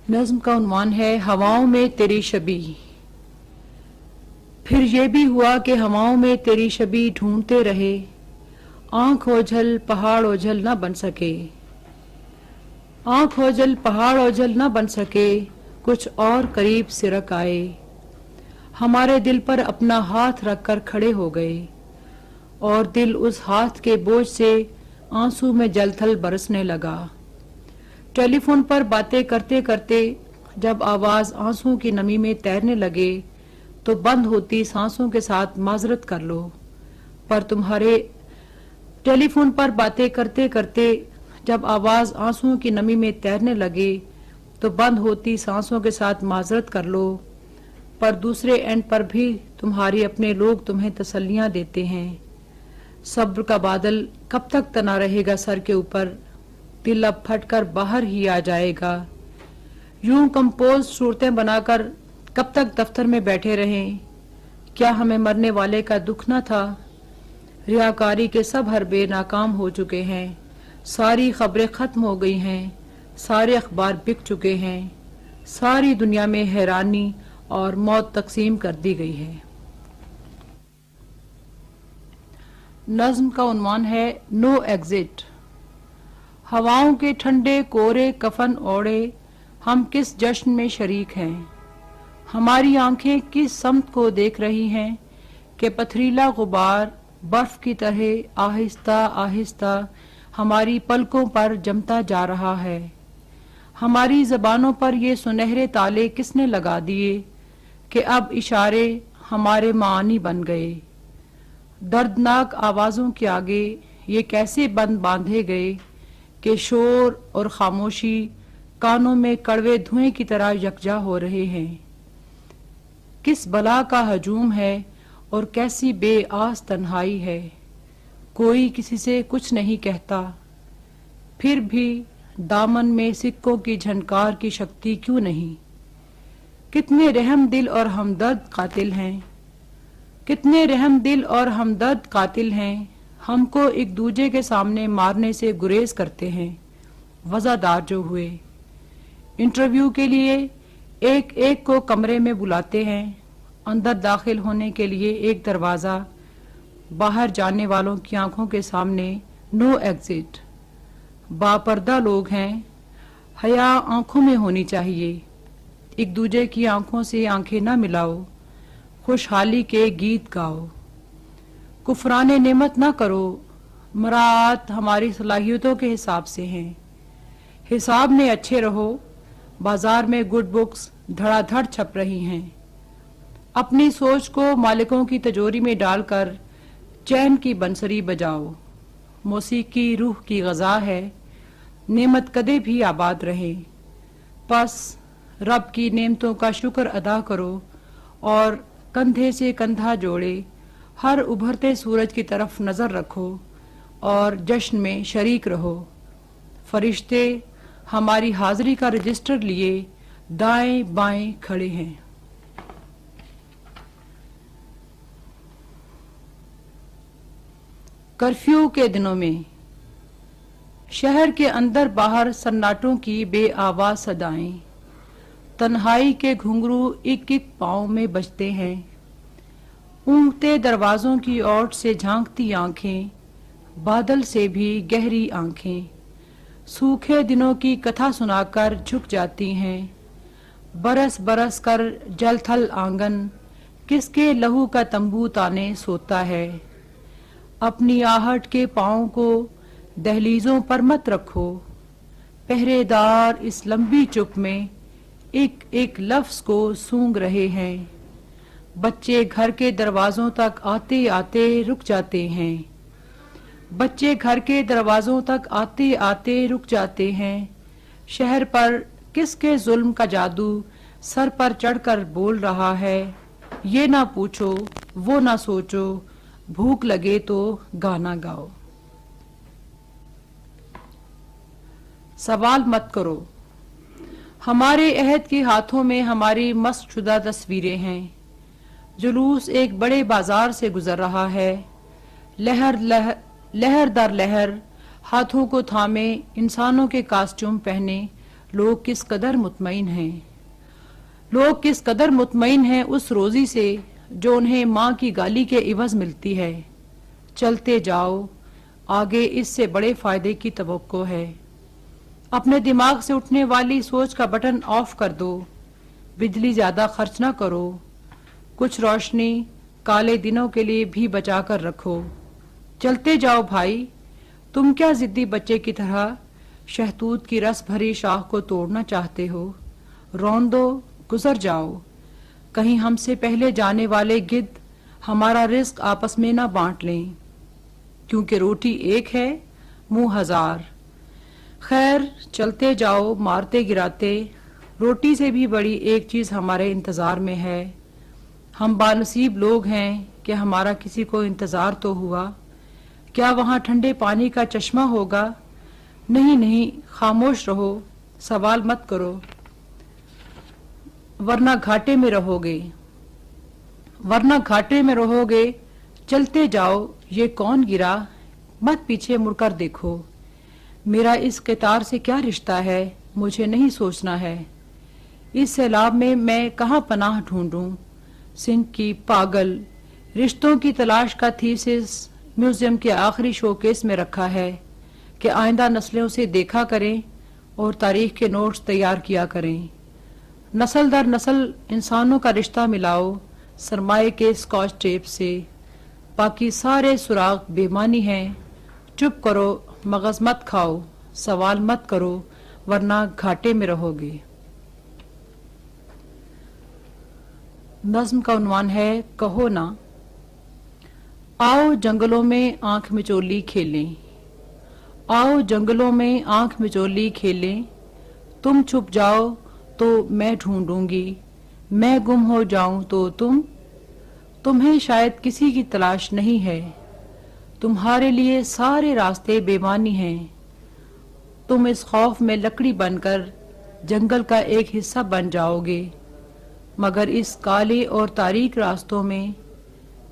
नज्म का उन्वान है हवाओं में तेरी शबी। फिर ये भी हुआ कि हवाओं में तेरी शबी ढूंढते रहे, आंख ओझल पहाड़ ओझल न बन सके। आंख ओझल पहाड़ ओझल न बन सके, कुछ और करीब सिरक आए, हमारे दिल पर अपना हाथ रखकर खड़े हो गए, और दिल उस हाथ के बोझ से आंसू में जलथल बरसने लगा। टेलीफोन पर बातें करते करते जब आवाज आंसू की नमी में तैरने लगे तो बंद होती सांसों के साथ माजरत कर लो। पर तुम्हारे टेलीफोन पर बातें करते करते जब आवाज आंसुओं की नमी में तैरने लगे तो बंद होती सांसों के साथ माजरत कर लो। पर दूसरे एंड पर भी तुम्हारे अपने लोग तुम्हें तसल्लियां देते हैं। सब्र का बादल कब तक तना रहेगा सर के ऊपर, दिल अब फटकर बाहर ही आ जाएगा। यूं कंपोज सूरतें बनाकर कब तक दफ्तर में बैठे रहें, क्या हमें मरने वाले का दुख न था। रियाकारी के सब हरबे नाकाम हो चुके हैं, सारी खबरें खत्म हो गई हैं, सारे अखबार बिक चुके हैं, सारी दुनिया में हैरानी और मौत तकसीम कर दी गई है। नज्म का उन्वान है नो एग्जिट। हवाओं के ठंडे कोरे कफन ओढ़े हम किस जश्न में शरीक हैं, हमारी आंखें किस समत को देख रही हैं कि पथरीला गुबार बर्फ की तरह आहिस्ता आहिस्ता हमारी पलकों पर जमता जा रहा है। हमारी जबानों पर ये सुनहरे ताले किसने लगा दिए कि अब इशारे हमारे मानी बन गए। दर्दनाक आवाजों के आगे ये कैसे बंद बांधे गए कि शोर और खामोशी कानों में कड़वे धुएं की तरह यकजा हो रहे हैं। किस बला का हजूम है और कैसी बेआस तन्हाई है, कोई किसी से कुछ नहीं कहता, फिर भी दामन में सिक्कों की झनकार की शक्ति क्यों नहीं। कितने रहम दिल और हमदर्द कातिल हैं, कितने रहम दिल और हमदर्द कातिल हैं, हमको एक दूजे के सामने मारने से गुरेज करते हैं। वजादार जो हुए इंटरव्यू के लिए एक एक को कमरे में बुलाते हैं, अंदर दाखिल होने के लिए एक दरवाजा, बाहर जाने वालों की आंखों के सामने नो एग्जिट। बापर्दा लोग हैं, हया आंखों में होनी चाहिए, एक दूजे की आंखों से आंखें ना मिलाओ, खुशहाली के गीत गाओ, कुफराने नेमत ना करो, मरात हमारी सलाहियतों के हिसाब से हैं, हिसाब में अच्छे रहो, बाजार में गुड बुक्स धड़ाधड़ छप रही हैं। अपनी सोच को मालिकों की तिजोरी में डालकर चैन की बंसरी बजाओ, मौसीकी रूह की गज़ा है, नेमत कदे भी आबाद रहे। बस रब की नेमतों का शुक्र अदा करो और कंधे से कंधा जोड़े हर उभरते सूरज की तरफ नजर रखो और जश्न में शरीक रहो। फरिश्ते हमारी हाजिरी का रजिस्टर लिए दाएं बाएं खड़े हैं। कर्फ्यू के दिनों में शहर के अंदर बाहर सन्नाटों की बेआवाज सदाएं, तन्हाई के घुंघरू एक एक पांव में बजते हैं। ऊँघते दरवाजों की ओर से झांकती आंखें, बादल से भी गहरी आंखें, सूखे दिनों की कथा सुनाकर झुक जाती हैं। बरस बरस कर जलथल आंगन किसके लहू का तंबू ताने सोता है। अपनी आहट के पाँव को दहलीजों पर मत रखो, पहरेदार इस लंबी चुप में एक एक लफ्ज को सूंघ रहे हैं। बच्चे घर के दरवाजों तक आते आते रुक जाते हैं, बच्चे घर के दरवाजों तक आते आते रुक जाते हैं। शहर पर किसके जुल्म का जादू सर पर चढ़कर बोल रहा है, ये ना पूछो वो ना सोचो, भूख लगे तो गाना गाओ। सवाल मत करो, हमारे अहद के हाथों में हमारी मस्त शुदा तस्वीरें हैं। जुलूस एक बड़े बाजार से गुजर रहा है, लहर दर लहर हाथों को थामे इंसानों के कास्ट्यूम पहने लोग किस कदर मुतमईन हैं, लोग किस कदर मुतमईन हैं उस रोजी से जो उन्हें माँ की गाली के इवज मिलती है। चलते जाओ, आगे इससे बड़े फायदे की तवक्को है। अपने दिमाग से उठने वाली सोच का बटन ऑफ कर दो, बिजली ज्यादा खर्च ना करो, कुछ रोशनी काले दिनों के लिए भी बचा कर रखो। चलते जाओ भाई, तुम क्या जिद्दी बच्चे की तरह शहतूत की रस भरी शाख को तोड़ना चाहते हो? रौन दो, गुजर जाओ। कहीं हमसे पहले जाने वाले गिद्ध हमारा रिस्क आपस में ना बांट लें, क्योंकि रोटी एक है, मुंह हजार। खैर, चलते जाओ मारते गिराते, रोटी से भी बड़ी एक चीज हमारे इंतजार में है। हम बानसीब लोग हैं कि हमारा किसी को इंतजार तो हुआ। क्या वहां ठंडे पानी का चश्मा होगा? नहीं नहीं, खामोश रहो, सवाल मत करो, वरना घाटे में रहोगे, वरना घाटे में रहोगे। चलते जाओ, ये कौन गिरा? मत पीछे मुड़कर देखो। मेरा इस कितार से क्या रिश्ता है, मुझे नहीं सोचना है। इस सैलाब में मैं कहाँ पनाह ढूंढूं? सिंध की पागल रिश्तों की तलाश का थीसिस म्यूजियम के आखिरी शोकेस में रखा है कि आइंदा नस्लें उसे देखा करें और तारीख के नोट्स तैयार किया करें। नस्ल दर नस्ल इंसानों का रिश्ता मिलाओ सरमाए के स्कॉच टेप से। बाकी सारे सुराग बेमानी हैं। चुप करो, मगज मत खाओ, सवाल मत करो, वरना घाटे में रहोगे। नज्म का उन्वान है कहो ना। आओ जंगलों में आंख मिचोली खेलें, आओ जंगलों में आंख मिचोली खेलें। तुम छुप जाओ तो मैं ढूंढूंगी, मैं गुम हो जाऊं तो तुम्हें शायद किसी की तलाश नहीं है। तुम्हारे लिए सारे रास्ते बेमानी हैं। तुम इस खौफ में लकड़ी बनकर जंगल का एक हिस्सा बन जाओगे, मगर इस काले और तारीक रास्तों में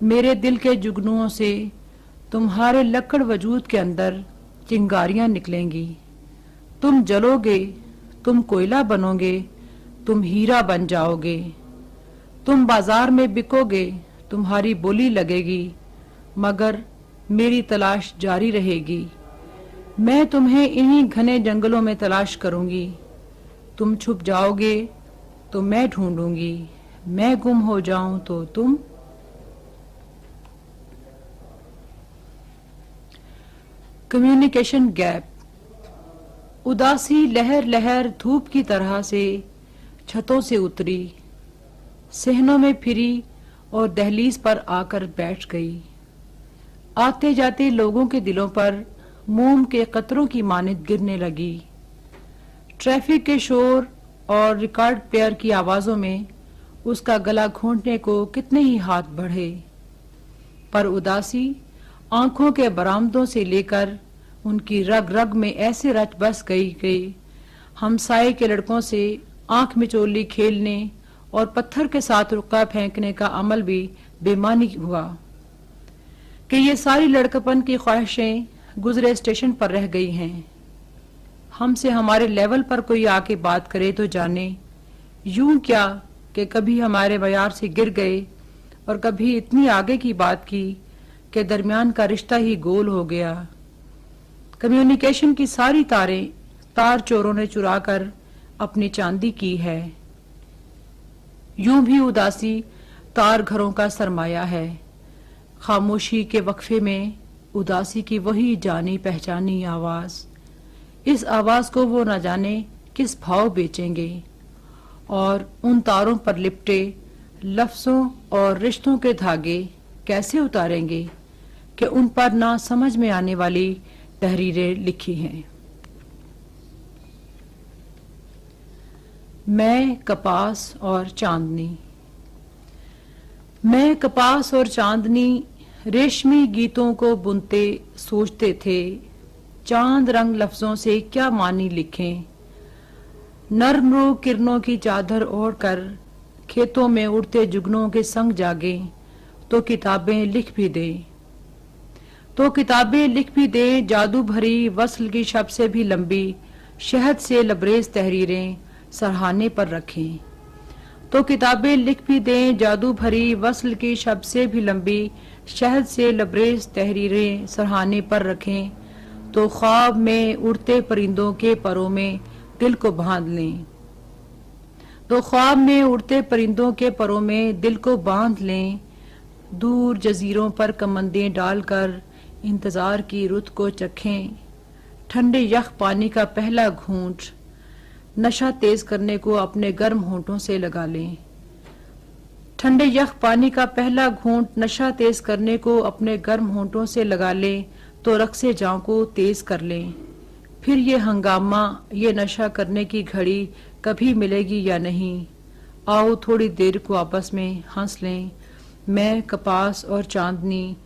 मेरे दिल के जुगनुओं से तुम्हारे लकड़ वजूद के अंदर चिंगारियां निकलेंगी। तुम जलोगे, तुम कोयला बनोगे, तुम हीरा बन जाओगे। तुम बाजार में बिकोगे, तुम्हारी बोली लगेगी, मगर मेरी तलाश जारी रहेगी। मैं तुम्हें इन्हीं घने जंगलों में तलाश करूंगी। तुम छुप जाओगे तो मैं ढूंढूंगी, मैं गुम हो जाऊं तो तुम। Communication gap. उदासी लहर लहर धूप की तरह से छतों से उतरी, सहनों में फिरी और दहलीज पर आकर बैठ गई। आते जाते लोगों के दिलों पर मोम के कतरों की मानित गिरने लगी। ट्रैफिक के शोर और रिकॉर्ड प्लेयर की आवाजों में उसका गला घोंटने को कितने ही हाथ बढ़े, पर उदासी आंखों के बरामदों से लेकर उनकी रग रग में ऐसे रच बस गई हमसाये के लड़कों से आंख मिचोली खेलने और पत्थर के साथ रुक्का फेंकने का अमल भी बेमानी हुआ कि ये सारी लड़कपन की ख्वाहिशें गुजरे स्टेशन पर रह गई हैं। हमसे हमारे लेवल पर कोई आके बात करे तो जाने, यूं क्या कि कभी हमारे मयार से गिर गए और कभी इतनी आगे की बात की कि दरमियान का रिश्ता ही गोल हो गया। कम्युनिकेशन की सारी तारें तार चोरों ने चुरा कर अपनी चांदी की है। यूं भी उदासी तार घरों का सरमाया है। खामोशी के वक्फे में उदासी की वही जानी पहचानी आवाज, इस आवाज को वो न जाने किस भाव बेचेंगे और उन तारों पर लिपटे लफ्जों और रिश्तों के धागे कैसे उतारेंगे कि उन पर ना समझ में आने वाली तहरीरें लिखी हैं। मैं कपास और चांदनी। मैं कपास और चांदनी रेशमी गीतों को बुनते सोचते थे, चांद रंग लफ्जों से क्या मानी लिखें। नर्म रू किरणों की चादर ओढ़कर खेतों में उड़ते जुगनों के संग जागे तो किताबें लिख भी दें, तो किताबें लिख भी दें जादू भरी वस्ल की शब से भी लंबी शहद से लबरेज तहरीरें सरहाने पर रखें। तो किताबें लिख भी दें जादू भरी वस्ल की शब से भी लंबी, शहद से लबरेज तहरीरें सरहाने पर रखें। तो ख्वाब में उड़ते परिंदों के परों में दिल को बांध लें। तो ख्वाब में उड़ते परिंदों के परों में दिल को बांध लें। दूर जजीरों पर कमंदें डालकर इंतजार की रुत को चखें। ठंडे यख पानी का पहला घूंट नशा तेज करने को अपने गर्म होंठों से लगा लें। ठंडे यख पानी का पहला घूंट नशा तेज करने को अपने गर्म होंठों से लगा लें। तो रक्से जां को तेज कर लें। फिर ये हंगामा, ये नशा करने की घड़ी कभी मिलेगी या नहीं। आओ थोड़ी देर को आपस में हंस लें। मैं कपास और चांदनी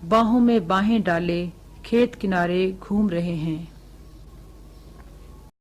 बाहों में बाहें डाले खेत किनारे घूम रहे हैं।